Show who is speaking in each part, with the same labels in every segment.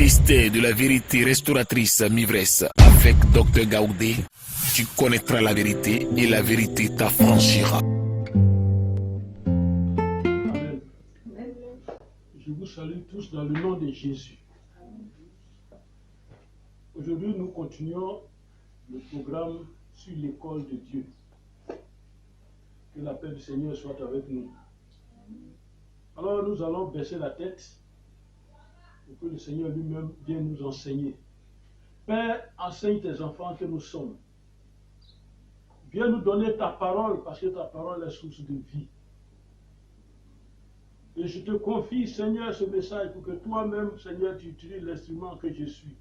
Speaker 1: Mystère de la vérité restauratrice Mivresse avec Dr Gaoudé. Tu connaîtras la vérité et la vérité t'affranchira.
Speaker 2: Amen. Je vous salue tous dans le nom de Jésus. Aujourd'hui, nous continuons le programme sur l'école de Dieu. Que la paix du Seigneur soit avec nous. Alors, nous allons baisser la tête pour que le Seigneur lui-même vienne nous enseigner. Père, enseigne tes enfants que nous sommes. Viens nous donner ta parole parce que ta parole est source de vie. Et je te confie, Seigneur, ce message pour que toi-même, Seigneur, tu utilises l'instrument que je suis.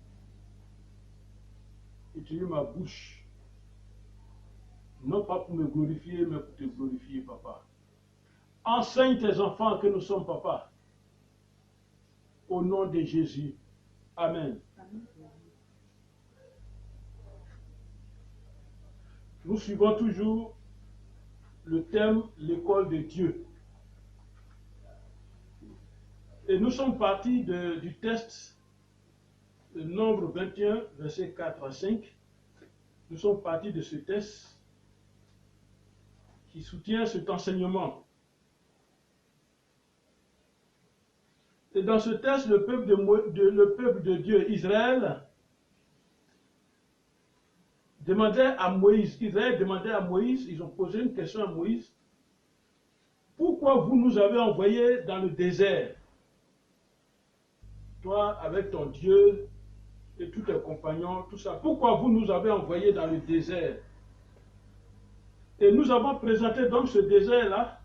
Speaker 2: Utilise ma bouche. Non pas pour me glorifier, mais pour te glorifier, Papa. Enseigne tes enfants que nous sommes, Papa. Au nom de Jésus. Amen. Nous suivons toujours le thème l'école de Dieu. Et nous sommes partis du texte de Nombre 21, versets 4 à 5. Nous sommes partis de ce texte qui soutient cet enseignement. Et dans ce texte, le peuple de Dieu, Israël, demandait à Moïse, ils ont posé une question à Moïse, pourquoi vous nous avez envoyés dans le désert? Toi, avec ton Dieu et tous tes compagnons, tout ça, pourquoi vous nous avez envoyés dans le désert? Et nous avons présenté donc ce désert-là,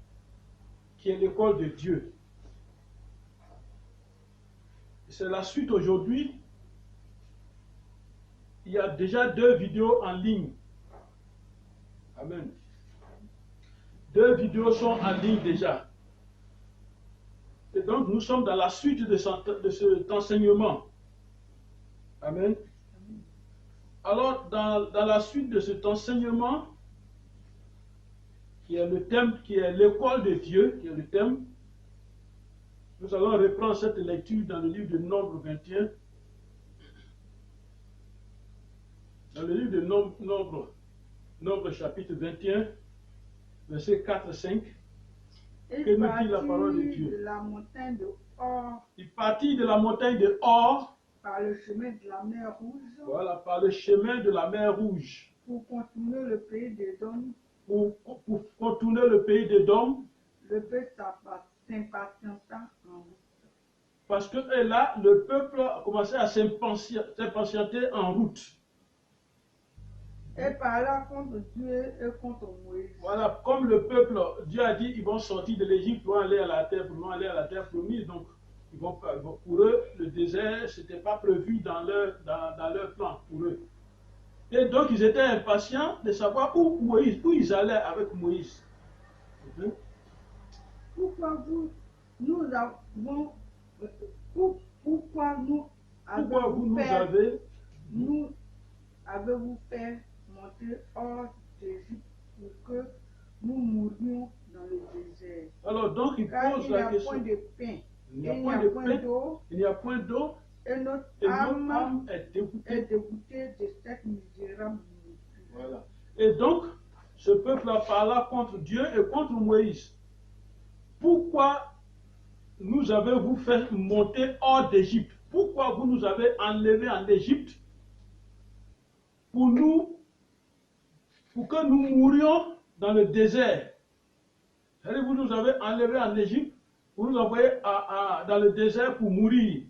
Speaker 2: qui est l'école de Dieu. C'est la suite aujourd'hui. Il y a déjà 2 vidéos en ligne. Amen. 2 vidéos sont en ligne déjà. Et donc nous sommes dans la suite de cet enseignement. Amen. Alors dans la suite de cet enseignement, qui est le thème, qui est l'école de Dieu, qui est le thème, nous allons reprendre cette lecture dans le livre de Nombre 21. Dans le livre de Nombre chapitre 21, versets 4 et 5, que nous dit la parole de Dieu.
Speaker 3: De la montagne de Or,
Speaker 2: Il partit de la montagne de Or,
Speaker 3: par le chemin de la mer Rouge,
Speaker 2: voilà, par le chemin de la mer Rouge,
Speaker 3: pour contourner le pays d'Édom.
Speaker 2: pour contourner le pays d'Édom,
Speaker 3: Le peuple s'impatienta en route.
Speaker 2: parce que là, le peuple a commencé à s'impatienter en route.
Speaker 3: Et parla contre Dieu et contre Moïse.
Speaker 2: Voilà, comme le peuple, Dieu a dit, ils vont sortir de l'Égypte pour aller à la terre, promise. Donc, pour eux, le désert, ce n'était pas prévu dans leur plan pour eux. Et donc, ils étaient impatients de savoir où ils allaient avec Moïse.
Speaker 3: Pourquoi nous avez-vous fait monter hors d'Égypte pour que nous mourions dans le désert?
Speaker 2: Alors, donc, il pose la question.
Speaker 3: Il n'y a point de pain,
Speaker 2: il n'y a point d'eau,
Speaker 3: et notre âme est dégoûtée de cette misérable nourriture.
Speaker 2: Voilà. Et donc, ce peuple-là parla contre Dieu et contre Moïse. Pourquoi nous avez-vous fait monter hors d'Égypte? Pourquoi vous nous avez enlevés en Égypte pour que nous mourions dans le désert? Vous nous avez enlevés en Égypte pour nous envoyer dans le désert pour mourir.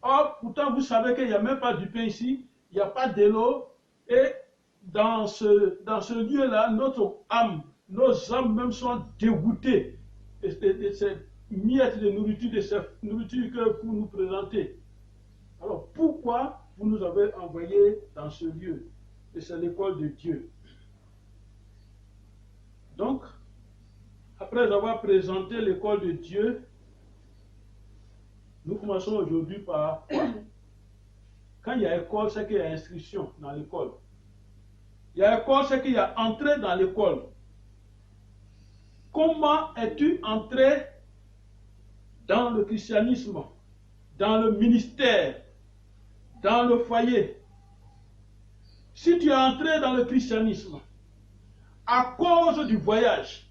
Speaker 2: Or, pourtant, vous savez qu'il n'y a même pas du pain ici, il n'y a pas de l'eau, et dans ce lieu-là, nos âmes même sont dégoûtées de cette miette de nourriture, de cette nourriture que vous nous présentez. Alors, pourquoi vous nous avez envoyés dans ce lieu? Et c'est l'école de Dieu. Donc, après avoir présenté l'école de Dieu, nous commençons aujourd'hui par quoi? Quand il y a école, c'est qu'il y a instruction dans l'école. Il y a école, c'est qu'il y a entrée dans l'école. Comment es-tu entré dans le christianisme, dans le ministère, dans le foyer, si tu es entré dans le christianisme à cause du voyage,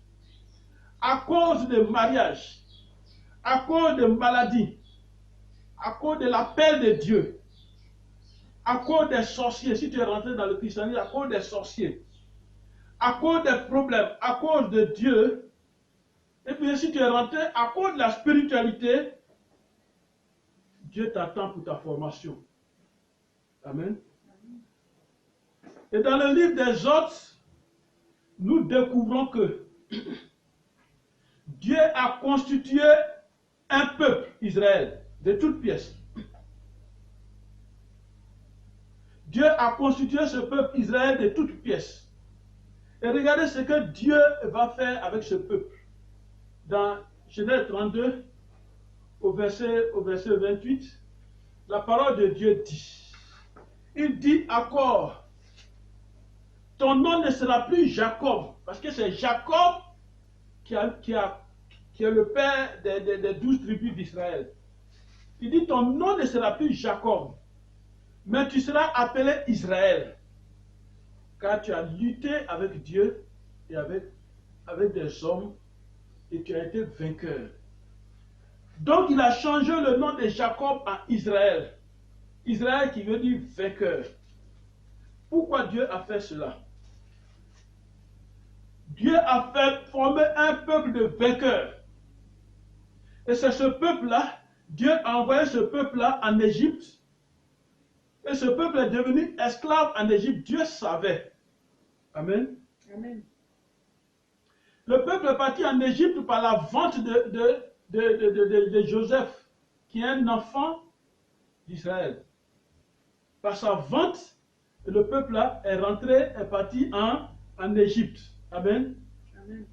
Speaker 2: à cause des mariages, à cause de maladies, à cause de l'appel de Dieu, à cause des sorciers, si tu es rentré dans le christianisme à cause des sorciers, à cause des problèmes, à cause de Dieu, et puis si tu es rentré à cause de la spiritualité, Dieu t'attend pour ta formation. Amen. Et dans le livre des Hôtes, nous découvrons que Dieu a constitué un peuple, Israël, de toutes pièces. Dieu a constitué ce peuple, Israël, de toutes pièces. Et regardez ce que Dieu va faire avec ce peuple. Dans Genèse 32, au verset 28, la parole de Dieu dit, il dit encore, ton nom ne sera plus Jacob, parce que c'est Jacob qui est le père des 12 tribus d'Israël. Il dit, ton nom ne sera plus Jacob, mais tu seras appelé Israël, car tu as lutté avec Dieu et avec des hommes, et tu as été vainqueur. Donc il a changé le nom de Jacob en Israël. Israël qui veut dire vainqueur. Pourquoi Dieu a fait cela? Dieu a fait former un peuple de vainqueurs. Et c'est ce peuple-là, Dieu a envoyé ce peuple-là en Égypte. Et ce peuple est devenu esclave en Égypte. Dieu savait. Amen.
Speaker 3: Amen.
Speaker 2: Le peuple est parti en Égypte par la vente de Joseph, qui est un enfant d'Israël. Par sa vente, le peuple là est rentré, est parti en Égypte. Amen.
Speaker 3: Amen.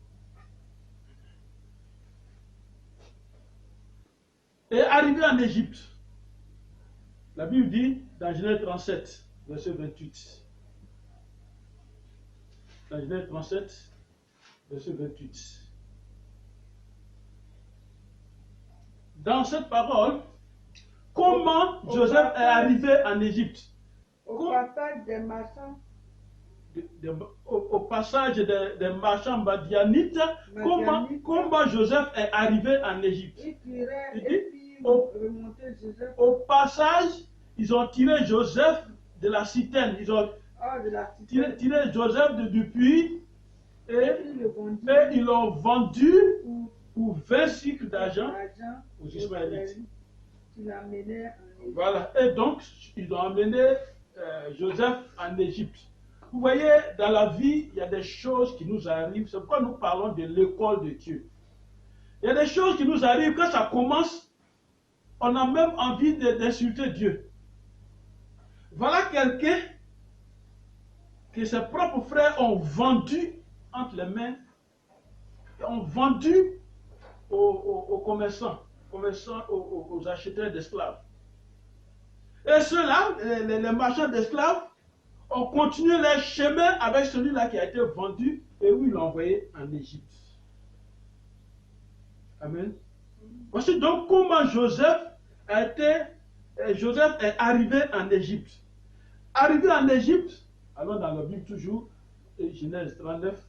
Speaker 2: Et arrivé en Égypte, la Bible dit dans Genèse 37, verset 28. Dans Genèse 37, verset 28. Dans cette parole, comment Joseph est arrivé en Égypte?
Speaker 3: Au passage des marchands,
Speaker 2: Au passage des marchands madianites, comment Joseph est arrivé en Égypte?
Speaker 3: ils tiraient
Speaker 2: Il
Speaker 3: et
Speaker 2: dit,
Speaker 3: puis remontaient Joseph
Speaker 2: au passage, ils ont tiré Joseph de la citerne. Ils ont
Speaker 3: hors de la cité.
Speaker 2: tiré Joseph du puits et
Speaker 3: Ils le vendirent
Speaker 2: ils l'ont vendu pour 20 cycles d'argent
Speaker 3: l'argent
Speaker 2: aux Ismaélites.
Speaker 3: qui l'amenaient en Égypte.
Speaker 2: Voilà. Et donc, ils ont emmené Joseph en Égypte. Vous voyez, dans la vie, il y a des choses qui nous arrivent. C'est pourquoi nous parlons de l'école de Dieu. Il y a des choses qui nous arrivent. Quand ça commence, on a même envie d'insulter Dieu. Voilà quelqu'un que ses propres frères ont vendu entre les mains, ont vendu aux commerçants, aux acheteurs d'esclaves. Et ceux-là, les marchands d'esclaves, ont continué leur chemin avec celui-là qui a été vendu et où ils l'ont envoyé en Égypte. Amen. Voici donc comment Joseph est arrivé en Égypte. Arrivé en Égypte, allons dans la Bible toujours, Genèse 39.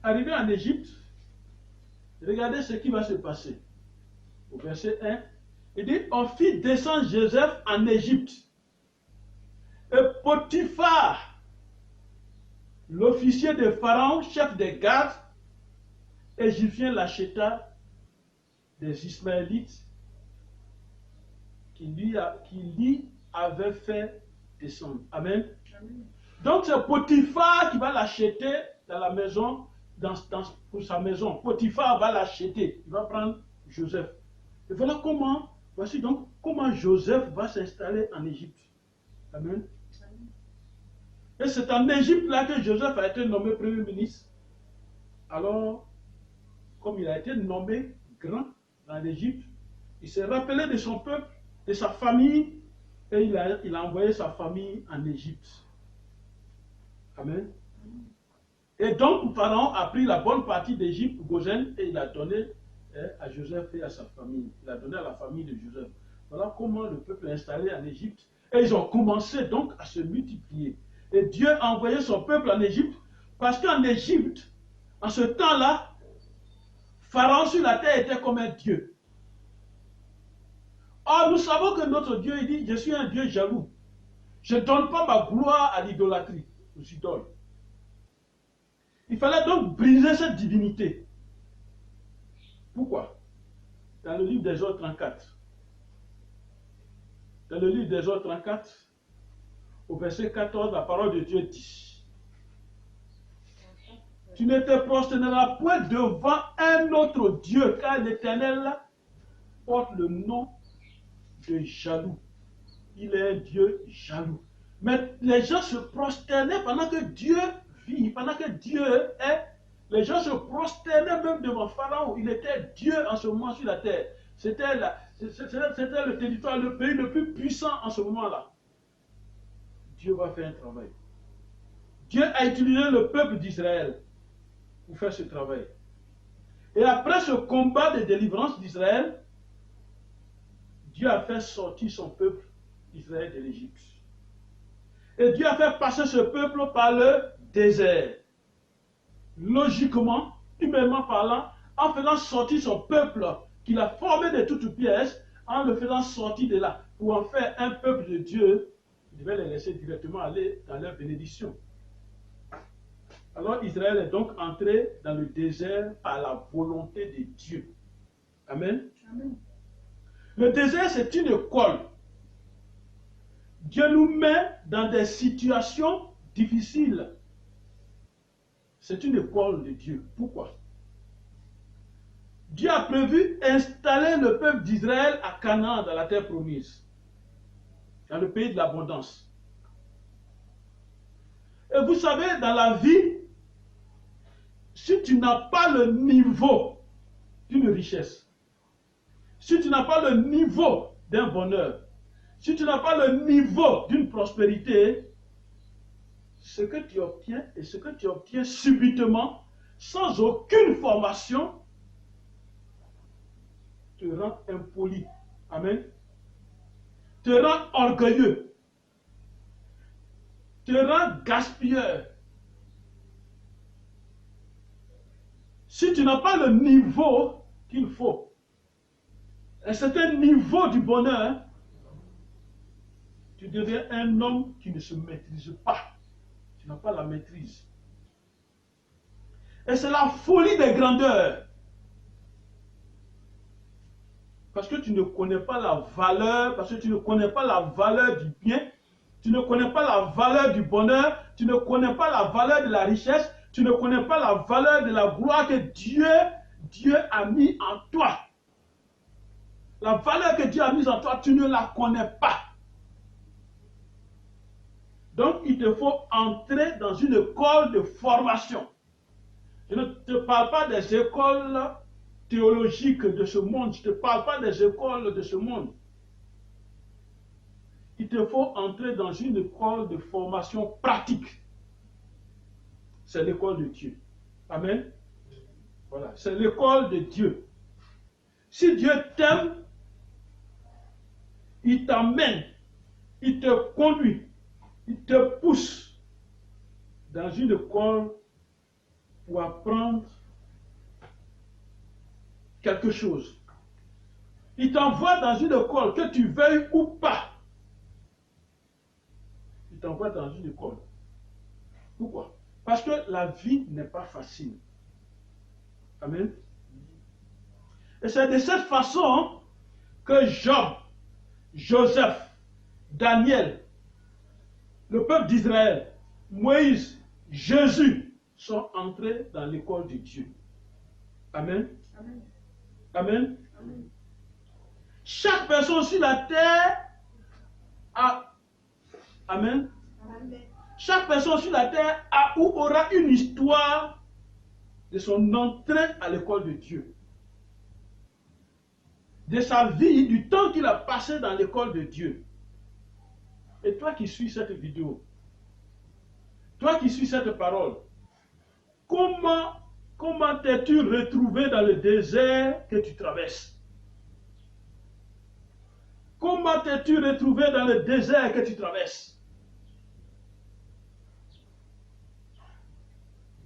Speaker 2: Arrivé en Égypte, regardez ce qui va se passer. Au verset 1, il dit, on fit descendre Joseph en Égypte. Et Potiphar, l'officier de Pharaon, chef des gardes, égyptien, l'acheta des Ismaélites qui lui avait fait descendre. Amen.
Speaker 3: Amen.
Speaker 2: Donc c'est Potiphar qui va l'acheter dans la maison, pour sa maison. Potiphar va l'acheter, il va prendre Joseph. Et voilà voici donc comment Joseph va s'installer en Égypte. Amen. Et c'est en Égypte là que Joseph a été nommé premier ministre. Alors, comme il a été nommé grand dans l'Égypte, il s'est rappelé de son peuple, de sa famille, et il a envoyé sa famille en Égypte. Amen. Et donc, Pharaon a pris la bonne partie d'Égypte, Goshen, et il a donné à Joseph et à sa famille. Il a donné à la famille de Joseph. Voilà comment le peuple est installé en Égypte. Et ils ont commencé donc à se multiplier. Et Dieu a envoyé son peuple en Égypte parce qu'en Égypte, en ce temps-là, Pharaon sur la terre était comme un dieu. Or, nous savons que notre Dieu, il dit, je suis un Dieu jaloux. Je ne donne pas ma gloire à l'idolâtrie, aux idoles. Il fallait donc briser cette divinité. Pourquoi? Dans le livre d'Exode 34. Dans le livre d'Exode 34, au verset 14, la parole de Dieu dit: tu ne te prosterneras point devant un autre Dieu, car l'Éternel porte le nom de jaloux. Il est un Dieu jaloux. Mais les gens se prosternaient pendant que Dieu vit, pendant que Dieu est. Les gens se prosternaient même devant Pharaon. Il était Dieu en ce moment sur la terre. C'était le territoire, le pays le plus puissant en ce moment-là. Dieu va faire un travail. Dieu a utilisé le peuple d'Israël pour faire ce travail. Et après ce combat de délivrance d'Israël, Dieu a fait sortir son peuple d'Israël de l'Égypte. Et Dieu a fait passer ce peuple par le désert. Logiquement, humainement parlant, en faisant sortir son peuple qu'il a formé de toutes pièces, en le faisant sortir de là, pour en faire un peuple de Dieu, il devait les laisser directement aller dans leur bénédiction. Alors Israël est donc entré dans le désert par la volonté de Dieu. Amen.
Speaker 3: Amen.
Speaker 2: Le désert, c'est une école. Dieu nous met dans des situations difficiles. C'est une école de Dieu. Pourquoi? Dieu a prévu installer le peuple d'Israël à Canaan, dans la terre promise, dans le pays de l'abondance. Et vous savez, dans la vie, si tu n'as pas le niveau d'une richesse, si tu n'as pas le niveau d'un bonheur, si tu n'as pas le niveau d'une prospérité, ce que tu obtiens et ce que tu obtiens subitement, sans aucune formation, te rend impoli. Amen. Te rend orgueilleux. Te rend gaspilleur. Si tu n'as pas le niveau qu'il faut, un certain niveau du bonheur, tu deviens un homme qui ne se maîtrise pas. Tu n'as pas la maîtrise. Et c'est la folie des grandeurs. Parce que tu ne connais pas la valeur, parce que tu ne connais pas la valeur du bien, tu ne connais pas la valeur du bonheur, tu ne connais pas la valeur de la richesse, tu ne connais pas la valeur de la gloire que Dieu a mis en toi. La valeur que Dieu a mise en toi, tu ne la connais pas. Donc, il te faut entrer dans une école de formation. Je ne te parle pas des écoles théologiques de ce monde. Je ne te parle pas des écoles de ce monde. Il te faut entrer dans une école de formation pratique. C'est l'école de Dieu. Amen. Voilà, c'est l'école de Dieu. Si Dieu t'aime, il t'amène, il te conduit, il te pousse dans une école pour apprendre quelque chose. Il t'envoie dans une école, que tu veuilles ou pas. Il t'envoie dans une école. Pourquoi? Parce que la vie n'est pas facile. Amen. Et c'est de cette façon que Job, Joseph, Daniel, le peuple d'Israël, Moïse, Jésus sont entrés dans l'école de Dieu. Amen.
Speaker 3: Amen.
Speaker 2: Amen.
Speaker 3: Amen.
Speaker 2: Chaque personne sur la terre a... Amen.
Speaker 3: Amen.
Speaker 2: Chaque personne sur la terre a ou aura une histoire de son entrée à l'école de Dieu. De sa vie, du temps qu'il a passé dans l'école de Dieu. Et toi qui suis cette vidéo, toi qui suis cette parole, comment Comment t'es-tu retrouvé dans le désert que tu traverses? Comment t'es-tu retrouvé dans le désert que tu traverses?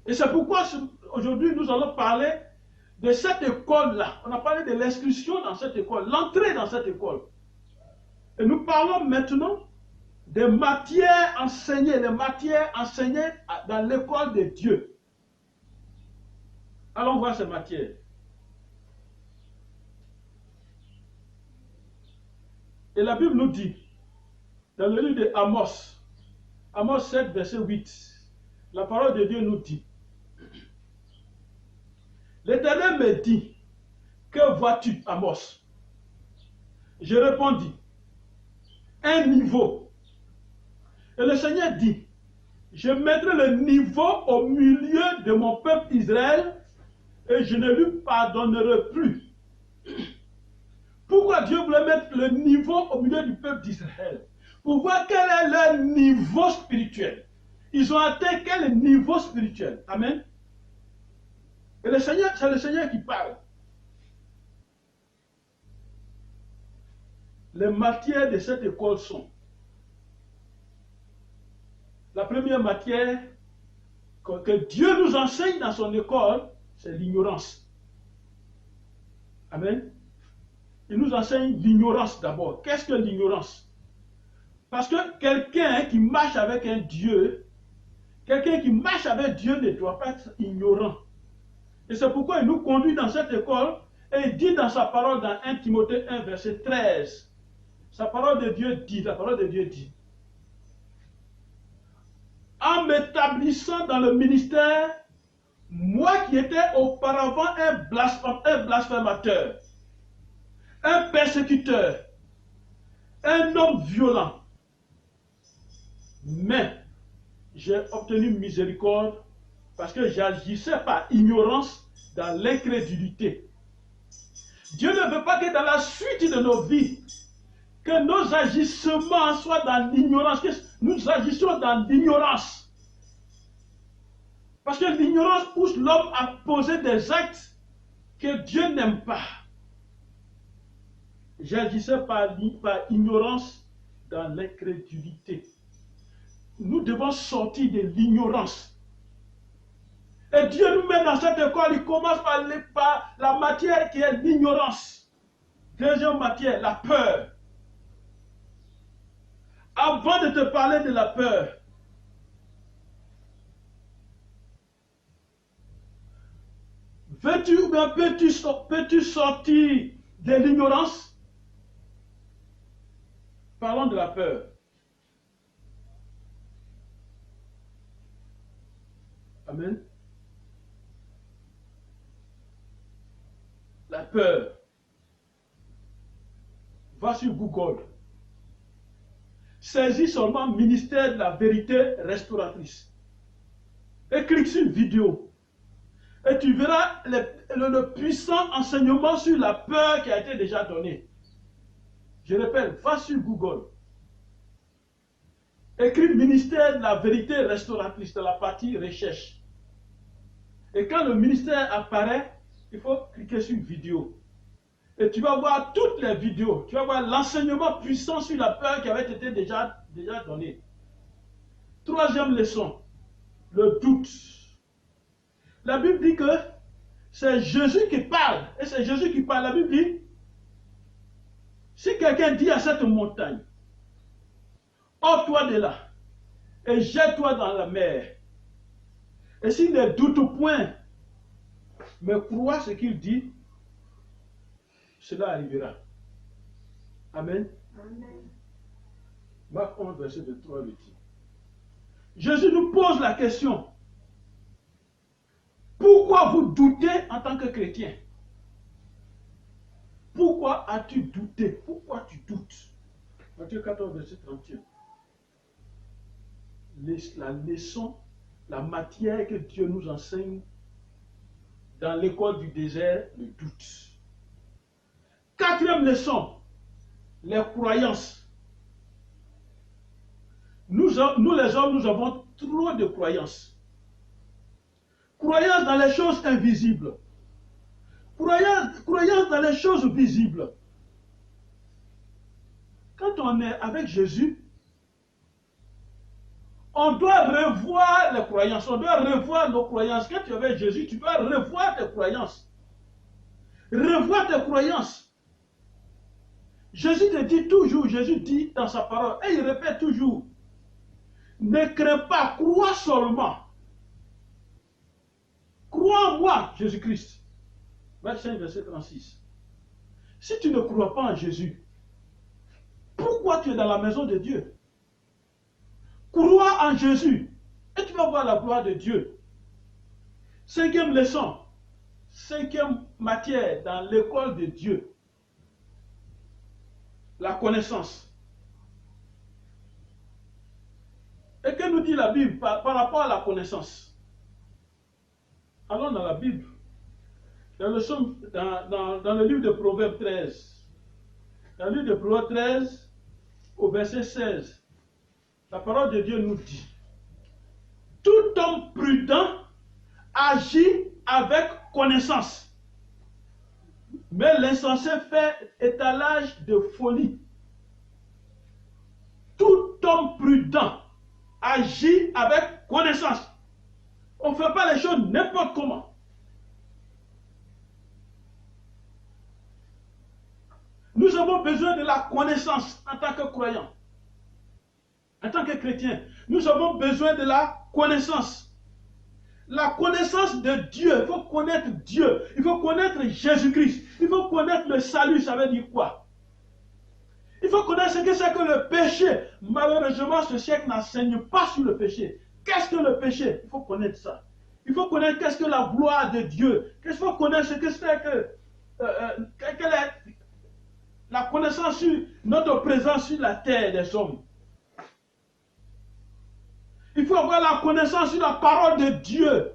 Speaker 2: Et c'est pourquoi aujourd'hui nous allons parler de cette école-là. On a parlé de l'inscription dans cette école, l'entrée dans cette école. Et nous parlons maintenant des matières enseignées, les matières enseignées dans l'école de Dieu. Allons voir ces matières. Et la Bible nous dit, dans le livre de Amos, Amos 7, verset 8, la parole de Dieu nous dit, l'Éternel me dit, que vois-tu, Amos? Je répondis, un niveau. Et le Seigneur dit, je mettrai le niveau au milieu de mon peuple Israël et je ne lui pardonnerai plus. Pourquoi Dieu voulait mettre le niveau au milieu du peuple d'Israël? Pour voir quel est leur niveau spirituel. Ils ont atteint quel niveau spirituel? Amen. Et le Seigneur, c'est le Seigneur qui parle. Les matières de cette école sont: la première matière que Dieu nous enseigne dans son école, c'est l'ignorance. Amen. Il nous enseigne l'ignorance d'abord. Qu'est-ce que l'ignorance? Parce que quelqu'un qui marche avec un Dieu, quelqu'un qui marche avec Dieu ne doit pas être ignorant. Et c'est pourquoi il nous conduit dans cette école et il dit dans sa parole dans 1 Timothée 1, verset 13, sa parole de Dieu dit, la parole de Dieu dit, en m'établissant dans le ministère, moi qui étais auparavant un blasphémateur, un persécuteur, un homme violent, mais j'ai obtenu miséricorde parce que j'agissais par ignorance dans l'incrédulité. Dieu ne veut pas que dans la suite de nos vies, que nos agissements soient dans l'ignorance, que nous agissions dans l'ignorance. Parce que l'ignorance pousse l'homme à poser des actes que Dieu n'aime pas. J'agissais par ignorance dans l'incrédulité. Nous devons sortir de l'ignorance. Et Dieu nous met dans cette école, il commence par la matière qui est l'ignorance. Deuxième matière, la peur. Avant de te parler de la peur, veux-tu ou bien peux-tu sortir de l'ignorance? Parlons de la peur. Amen. La peur. Va sur Google. Saisis seulement ministère de la vérité restauratrice. Et clique sur une vidéo. Et tu verras le puissant enseignement sur la peur qui a été déjà donné. Je répète, va sur Google. Écris ministère de la vérité restauratrice dans la partie recherche. Et quand le ministère apparaît, il faut cliquer sur vidéo. Et tu vas voir toutes les vidéos. Tu vas voir l'enseignement puissant sur la peur qui avait été déjà donné. Troisième leçon, le doute. La Bible dit que c'est Jésus qui parle. Et c'est Jésus qui parle. La Bible dit, si quelqu'un dit à cette montagne, ôte-toi de là et jette-toi dans la mer. Et s'il ne doute point, mais croit ce qu'il dit, cela arrivera. Amen.
Speaker 3: Amen.
Speaker 2: Marc 11, verset 23 le dit. Jésus nous pose la question. Pourquoi vous doutez en tant que chrétien? Pourquoi as-tu douté? Pourquoi tu doutes? Matthieu 14, verset 31. La leçon, la matière que Dieu nous enseigne dans l'école du désert, le doute. Quatrième leçon, les croyances. Nous les hommes, nous avons trop de croyances. Croyance dans les choses invisibles. Croyance dans les choses visibles. Quand on est avec Jésus, on doit revoir les croyances, on doit revoir nos croyances. Quand tu es avec Jésus, tu dois revoir tes croyances. Revoir tes croyances. Jésus te dit toujours, Jésus dit dans sa parole, et il répète toujours, ne crains pas, crois seulement. Crois en moi, Jésus-Christ. Verset 36. Si tu ne crois pas en Jésus, pourquoi tu es dans la maison de Dieu? Crois en Jésus et tu vas voir la gloire de Dieu. 5e leçon, 5e matière dans l'école de Dieu. La connaissance. Et que nous dit la Bible par rapport à la connaissance? Allons dans la Bible. Dans le livre de Proverbes 13. Dans le livre de Proverbes 13, au verset 16, la parole de Dieu nous dit, tout homme prudent agit avec connaissance, mais l'insensé fait étalage de folie. Tout homme prudent agit avec connaissance. On ne fait pas les choses n'importe comment. Nous avons besoin de la connaissance en tant que croyants. En tant que chrétiens, nous avons besoin de la connaissance. La connaissance de Dieu. Il faut connaître Dieu. Il faut connaître Jésus-Christ. Il faut connaître le salut. Ça veut dire quoi? Il faut connaître ce que c'est que le péché. Malheureusement, ce siècle n'enseigne pas sur le péché. Qu'est-ce que le péché? Il faut connaître ça. Il faut connaître qu'est-ce que la gloire de Dieu. Il faut connaître ce que c'est que... quelle est la connaissance sur notre présence sur la terre des hommes. Il faut avoir la connaissance sur la parole de Dieu.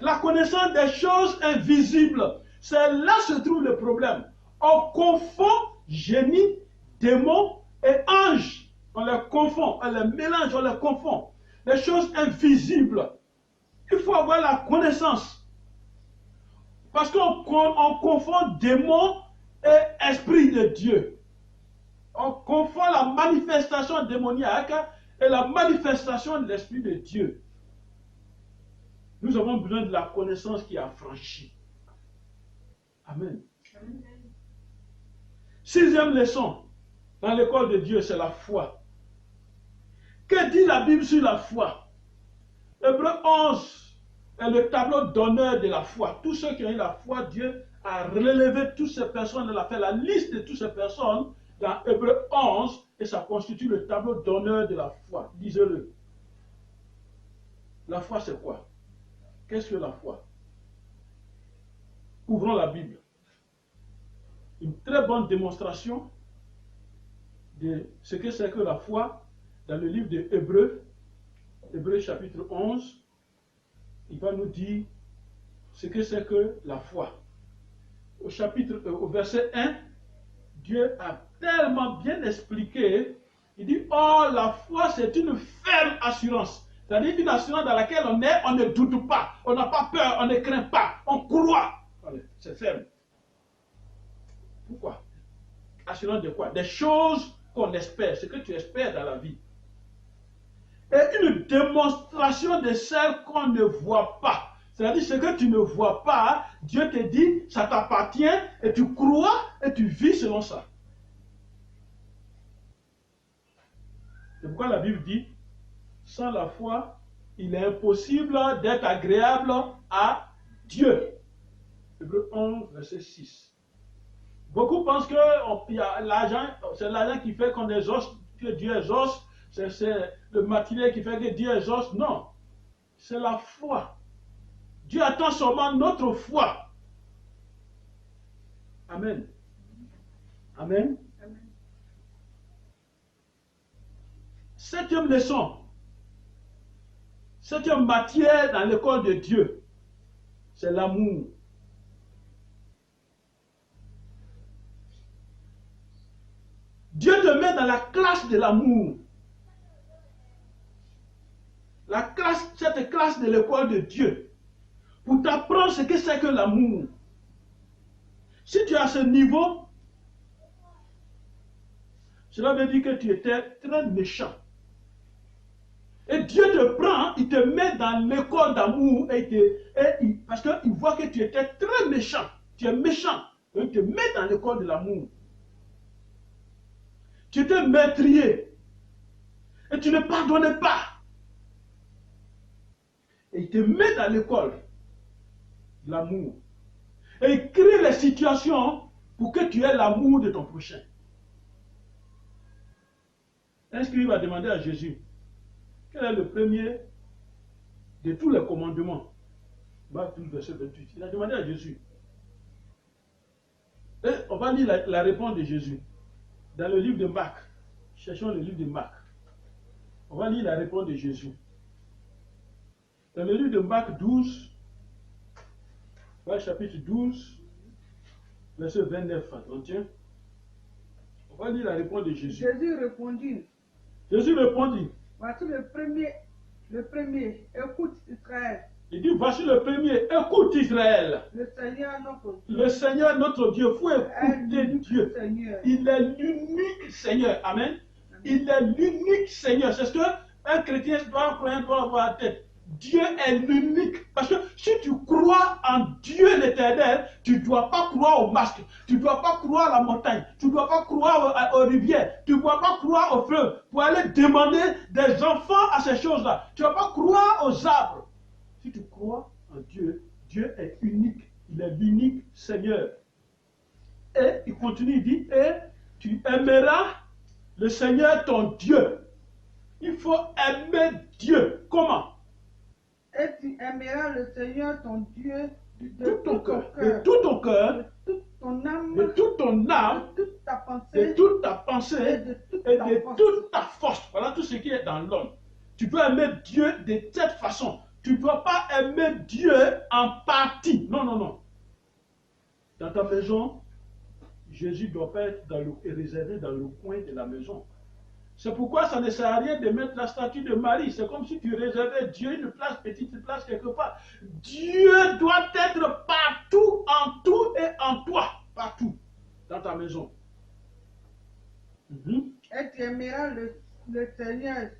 Speaker 2: La connaissance des choses invisibles. C'est là que se trouve le problème. On confond génie, démon et ange. On les confond, on les mélange, on les confond. Les choses invisibles. Il faut avoir la connaissance. Parce qu'on confond démon et esprit de Dieu. On confond la manifestation démoniaque et la manifestation de l'Esprit de Dieu. Nous avons besoin de la connaissance qui est affranchie. Amen. Amen. 6e leçon dans l'école de Dieu, c'est la foi. Que dit la Bible sur la foi? Hébreux 11 est le tableau d'honneur de la foi. Tous ceux qui ont eu la foi, Dieu a relevé toutes ces personnes, il a fait la liste de toutes ces personnes dans Hébreux 11 et ça constitue le tableau d'honneur de la foi. Lisez-le. La foi, c'est quoi? Qu'est-ce que la foi? Ouvrons la Bible. Une très bonne démonstration de ce que c'est que la foi dans le livre de Hébreux, Hébreux chapitre 11. Il va nous dire ce que c'est que la foi. Au verset 1, Dieu a tellement bien expliqué, il dit, oh, la foi c'est une ferme assurance. C'est-à-dire une assurance dans laquelle on ne doute pas, on n'a pas peur, on ne craint pas, on croit. C'est ferme. Pourquoi? Assurance de quoi? Des choses qu'on espère, ce que tu espères dans la vie. Et une démonstration de celles qu'on ne voit pas. C'est-à-dire ce que tu ne vois pas, Dieu te dit, ça t'appartient, et tu crois, et tu vis selon ça. C'est pourquoi la Bible dit, sans la foi, il est impossible d'être agréable à Dieu. Hébreux 11, verset 6. Beaucoup pensent que c'est l'argent qui fait qu'on exauce, que Dieu exauce, c'est le matériel qui fait que Dieu exauce. Non, c'est la foi. Dieu attend seulement notre foi. Amen. Amen. Amen. 7e leçon. 7e matière dans l'école de Dieu. C'est l'amour. Dieu te met dans la classe de l'amour. cette classe de l'école de Dieu pour t'apprendre ce que c'est que l'amour. Si tu es à ce niveau, cela veut dire que tu étais très méchant. Et Dieu te prend, il te met dans l'école d'amour parce qu'il voit que tu étais très méchant. Tu es méchant. Donc il te met dans l'école de l'amour. Tu étais meurtrier. Et tu ne pardonnais pas. Et il te met dans l'école de l'amour. Et il crée les situations pour que tu aies l'amour de ton prochain. Un scribe va demander à Jésus, quel est le premier de tous les commandements? Marc 12, verset 28. Il a demandé à Jésus. Et on va lire la réponse de Jésus. Dans le livre de Marc. Cherchons le livre de Marc. On va lire la réponse de Jésus. Dans le livre de Marc 12, chapitre 12, verset 29 à 31. On va lire la réponse de Jésus.
Speaker 3: Jésus répondit.
Speaker 2: Voici
Speaker 3: le premier, écoute Israël.
Speaker 2: Il dit, voici le premier, écoute Israël.
Speaker 3: Le Seigneur notre Dieu.
Speaker 2: Il faut écouter Dieu. Il est l'unique Seigneur. Amen. Il est l'unique Seigneur. C'est ce qu'un chrétien doit avoir à tête. Dieu est l'unique. Parce que si tu crois en Dieu l'éternel, tu ne dois pas croire au masque. Tu ne dois pas croire à la montagne. Tu ne dois pas croire aux rivières. Tu ne dois pas croire au fleuve. Pour aller demander des enfants à ces choses-là. Tu ne dois pas croire aux arbres. Si tu crois en Dieu, Dieu est unique. Il est l'unique Seigneur. Et il continue, il dit, et tu aimeras le Seigneur ton Dieu. Il faut aimer Dieu. Comment?
Speaker 3: Et tu aimeras le Seigneur ton Dieu
Speaker 2: de tout ton cœur, de tout ton cœur,
Speaker 3: de toute ton âme,
Speaker 2: de toute ton âme,
Speaker 3: de toute ta pensée,
Speaker 2: de toute ta pensée
Speaker 3: et de
Speaker 2: et toute ta force. Voilà tout ce qui est dans l'homme. Tu dois aimer Dieu de cette façon. Tu ne dois pas aimer Dieu en partie. Non, non, non. Dans ta maison, Jésus ne doit pas être réservé dans le coin de la maison. C'est pourquoi ça ne sert à rien de mettre la statue de Marie. C'est comme si tu réservais Dieu une place, petite place quelque part. Dieu doit être partout, en tout et en toi. Partout. Dans ta maison.
Speaker 3: Et tu aimeras le Seigneur.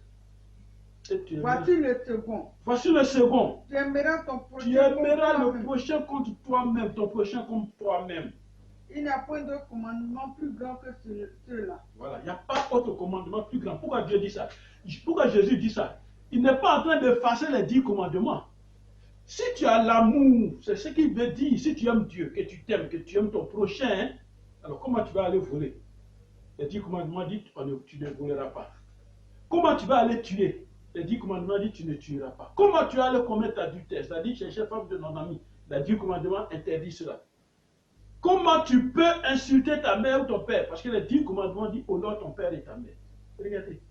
Speaker 3: Voici le second.
Speaker 2: Voici le second.
Speaker 3: Tu aimeras ton prochain.
Speaker 2: Tu aimeras le prochain contre toi-même. Ton prochain comme toi-même.
Speaker 3: Il n'y a point d'autre commandement plus grand que ceux-là.
Speaker 2: Voilà, il n'y a pas autre commandement plus grand. Pourquoi Dieu dit ça? Pourquoi Jésus dit ça? Il n'est pas en train d'effacer les 10 commandements. Si tu as l'amour, c'est ce qu'il veut dire. Si tu aimes Dieu, que tu t'aimes, que tu aimes ton prochain, alors comment tu vas aller voler? Les 10 commandements disent tu ne voleras pas. Comment tu vas aller tuer? Les 10 commandements disent tu ne tueras pas. Comment tu vas aller commettre adultère? C'est-à-dire chercher femme de non ami. Les 10 commandements interdisent cela. Comment tu peux insulter ta mère ou ton père? Parce que les 10 commandements disent honore ton père et ta mère. Regardez.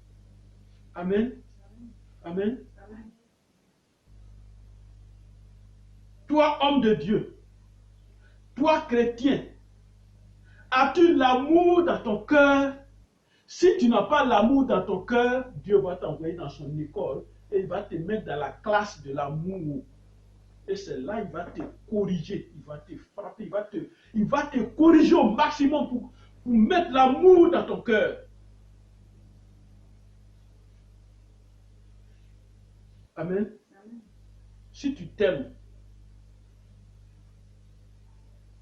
Speaker 2: Amen. Amen. Amen. Toi, homme de Dieu, toi, chrétien, as-tu l'amour dans ton cœur? Si tu n'as pas l'amour dans ton cœur, Dieu va t'envoyer dans son école et il va te mettre dans la classe de l'amour. Et c'est là il va te corriger, il va te frapper, il va te corriger au maximum pour mettre l'amour dans ton cœur. Amen. Amen. Si tu t'aimes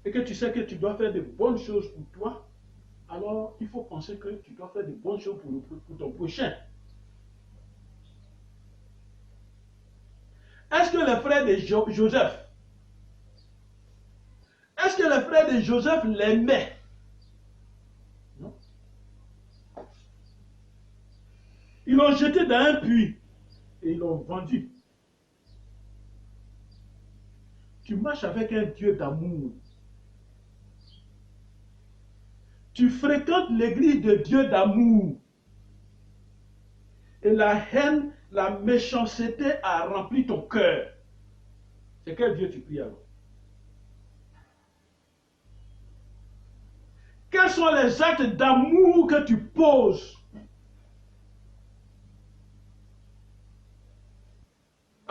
Speaker 2: et que tu sais que tu dois faire de bonnes choses pour toi, alors il faut penser que tu dois faire de bonnes choses pour ton prochain. Est-ce que les frères de Joseph, est-ce que les frères de Joseph l'aimaient? Non. Ils l'ont jeté dans un puits et ils l'ont vendu. Tu marches avec un Dieu d'amour. Tu fréquentes l'église de Dieu d'amour. Et la haine, la méchanceté a rempli ton cœur. C'est quel Dieu tu pries alors? Quels sont les actes d'amour que tu poses?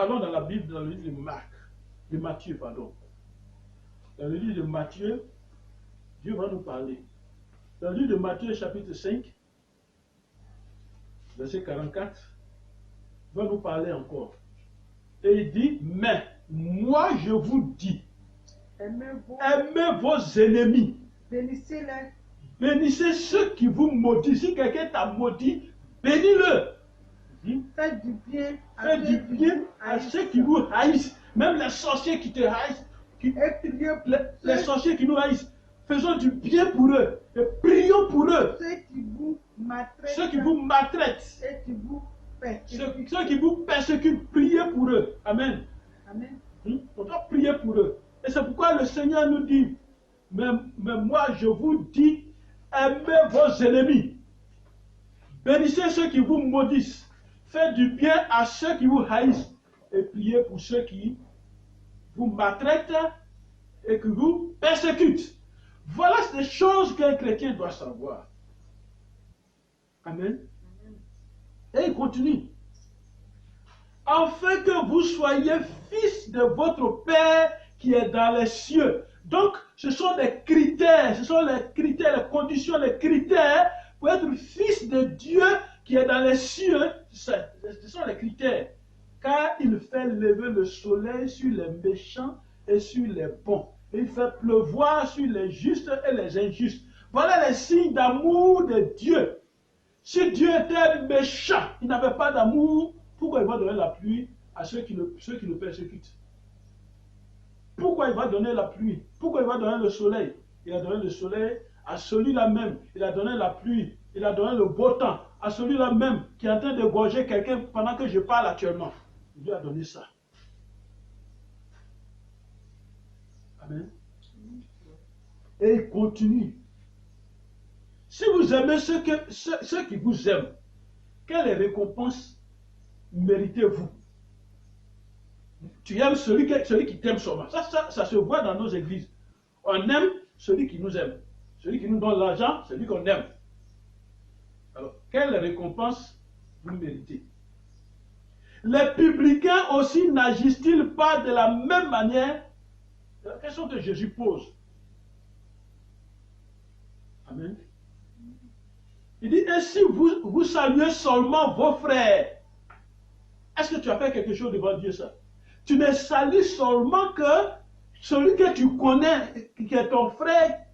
Speaker 2: Allons dans la Bible, dans le livre de Matthieu, pardon. Dans le livre de Matthieu, Dieu va nous parler. Dans le livre de Matthieu, chapitre 5, verset 44, il va nous parler encore. Et il dit, mais moi je vous dis, aimez vos ennemis.
Speaker 3: Bénissez-les.
Speaker 2: Bénissez ceux qui vous maudissent. Si quelqu'un t'a maudit, bénis-le.
Speaker 3: Faites du bien
Speaker 2: À ceux qui vous haïssent. Même les sorciers qui te haïssent. Les sorciers qui nous haïssent. Faisons du bien pour eux. Et prions pour eux.
Speaker 3: Ceux qui vous maltraitent.
Speaker 2: Ceux qui vous maltraitent.
Speaker 3: Ceux qui vous persécutent.
Speaker 2: Ceux qui vous persécutent. Priez pour eux. Amen.
Speaker 3: Amen.
Speaker 2: On doit prier pour eux. Et c'est pourquoi le Seigneur nous dit, mais moi je vous dis, aimez vos ennemis. Bénissez ceux qui vous maudissent. Faites du bien à ceux qui vous haïssent. Et priez pour ceux qui vous maltraitent et qui vous persécutent. Voilà des choses qu'un chrétien doit savoir. Amen. Et il continue. Afin que vous soyez fils de votre Père qui est dans les cieux. Donc, ce sont les critères, les conditions, les critères pour être fils de Dieu qui est dans les cieux. Ce sont les critères. Car il fait lever le soleil sur les méchants et sur les bons. Il fait pleuvoir sur les justes et les injustes. Voilà les signes d'amour de Dieu. Si Dieu était méchant, il n'avait pas d'amour, pourquoi il va donner la pluie à ceux qui le persécutent? Pourquoi il va donner la pluie? Pourquoi il va donner le soleil? Il a donné le soleil à celui-là même. Il a donné la pluie. Il a donné le beau temps à celui-là même qui est en train de gorger quelqu'un pendant que je parle actuellement. Dieu a donné ça. Amen. Et il continue. Si vous aimez ceux qui vous aiment, quelle récompense méritez-vous? Tu aimes celui qui t'aime seulement. Ça se voit dans nos églises. On aime celui qui nous aime. Celui qui nous donne l'argent, celui qu'on aime. Alors, quelle récompense vous méritez? Les publicains aussi n'agissent-ils pas de la même manière? La question que Jésus pose. Amen. Il dit, et si vous saluez seulement vos frères, est-ce que tu as fait quelque chose devant Dieu ça? Tu ne salues seulement que celui que tu connais, qui est ton frère,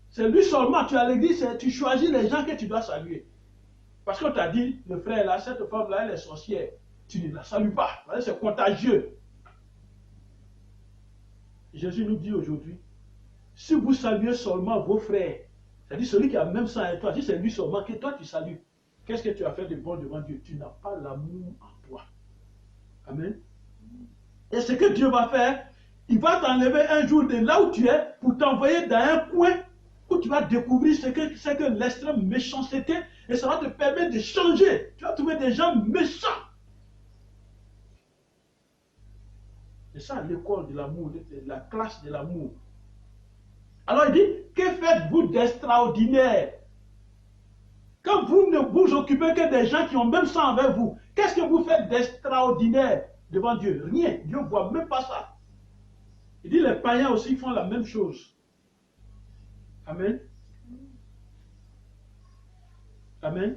Speaker 2: c'est lui seulement. Tu as l'église, tu choisis les gens que tu dois saluer. Parce qu'on t'a dit, le frère là, cette femme là, elle est sorcière. Tu ne la salues pas. C'est contagieux. Jésus nous dit aujourd'hui, si vous saluez seulement vos frères, c'est-à-dire celui qui a le même sang et toi, si c'est lui seulement que toi tu salues, qu'est-ce que tu as fait de bon devant Dieu? Tu n'as pas l'amour en toi. Amen. Et ce que Dieu va faire, il va t'enlever un jour de là où tu es pour t'envoyer dans un coin où tu vas découvrir ce que l'extrême méchanceté et ça va te permettre de changer. Tu vas trouver des gens méchants. C'est ça l'école de l'amour, la classe de l'amour. Alors il dit, que faites-vous d'extraordinaire? Quand vous ne vous occupez que des gens qui ont même sang avec vous, qu'est-ce que vous faites d'extraordinaire devant Dieu? Rien. Dieu ne voit même pas ça. Il dit, les païens aussi font la même chose. Amen. Amen.